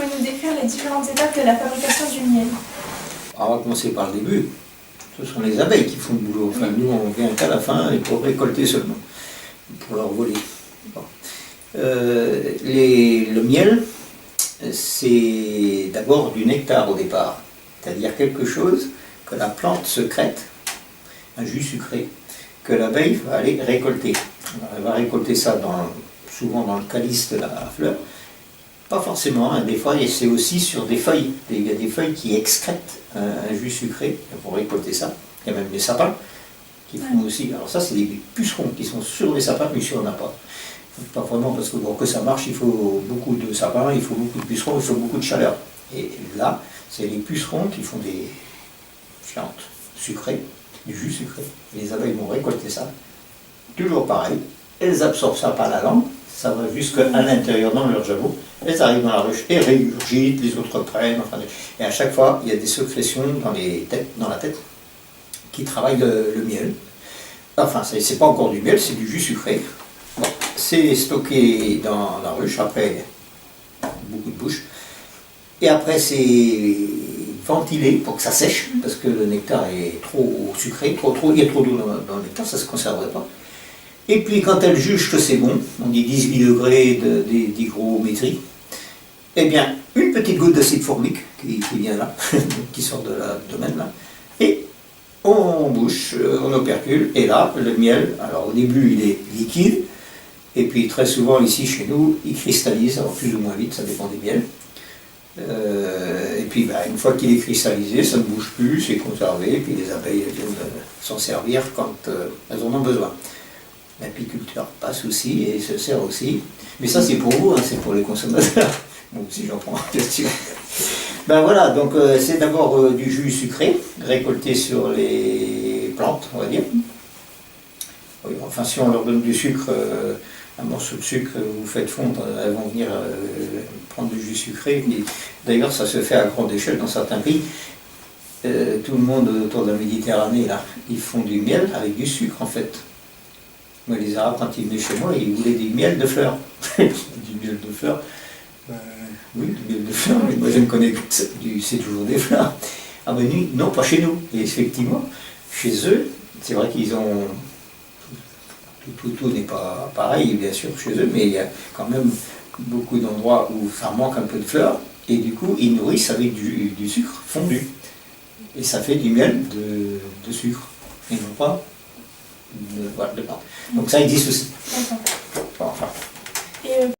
pouvez nous décrire les différentes étapes de la fabrication du miel? On va commencer par le début. Ce sont les abeilles qui font le boulot. Enfin, nous, on vient qu'à la fin et pour récolter seulement, pour leur voler. Bon. Le miel, c'est d'abord du nectar au départ, c'est-à-dire quelque chose que la plante secrète, un jus sucré, que l'abeille va aller récolter. Alors, elle va récolter ça souvent dans le calice de la fleur. Pas forcément, hein. Des fois c'est aussi sur des feuilles. Il y a des feuilles qui excrètent un jus sucré pour récolter ça. Il y a même des sapins qui font aussi. Alors ça c'est des pucerons qui sont sur les sapins, mais ici on n'a pas. Pas vraiment parce que pour que ça marche, il faut beaucoup de sapins, il faut beaucoup de pucerons, il faut beaucoup de chaleur. Et là, c'est les pucerons qui font des plantes sucrées, du jus sucré. Et les abeilles vont récolter ça. Toujours pareil, elles absorbent ça par la langue. Ça va jusqu'à l'intérieur dans leur jabot, elles arrivent dans la ruche et régurgitent, les autres prennent, enfin, et à chaque fois il y a des sécrétions dans la tête qui travaillent le miel. Enfin, c'est pas encore du miel, c'est du jus sucré. Bon, c'est stocké dans la ruche, après beaucoup de bouche, et après c'est ventilé pour que ça sèche, parce que le nectar est trop sucré, il y a trop d'eau dans le nectar, ça ne se conserverait pas. Et puis quand elle juge que c'est bon, on dit 18 degrés d'hygrométrie, eh bien une petite goutte d'acide formique qui vient là, qui sort de l'abdomen là, et on bouche, on opercule, et là le miel, alors au début il est liquide, et puis très souvent ici chez nous il cristallise, alors plus ou moins vite, ça dépend des miels. Et puis une fois qu'il est cristallisé, ça ne bouge plus, c'est conservé, et puis les abeilles viennent s'en servir quand elles en ont besoin. L'apiculteur passe aussi et se sert aussi. Mais ça c'est pour vous, hein, c'est pour les consommateurs. Moi aussi j'en prends, bien sûr. Ben voilà, donc c'est d'abord du jus sucré, récolté sur les plantes, on va dire. Oui, enfin si on leur donne du sucre, un morceau de sucre, vous faites fondre, elles vont venir prendre du jus sucré. D'ailleurs ça se fait à grande échelle dans certains pays. Tout le monde autour de la Méditerranée, là, ils font du miel avec du sucre en fait. Moi, les Arabes, quand ils venaient chez moi, ils voulaient du miel de fleurs. Du miel de fleurs. Oui, du miel de fleurs, mais moi je ne connais que c'est toujours des fleurs. Ah ben non, pas chez nous. Et effectivement, chez eux, c'est vrai qu'ils ont... Tout n'est pas pareil, bien sûr, chez eux, mais il y a quand même beaucoup d'endroits où ça manque un peu de fleurs, et du coup, ils nourrissent avec du sucre fondu. Et ça fait du miel de sucre, et non pas de pâte. Donc ça existe aussi.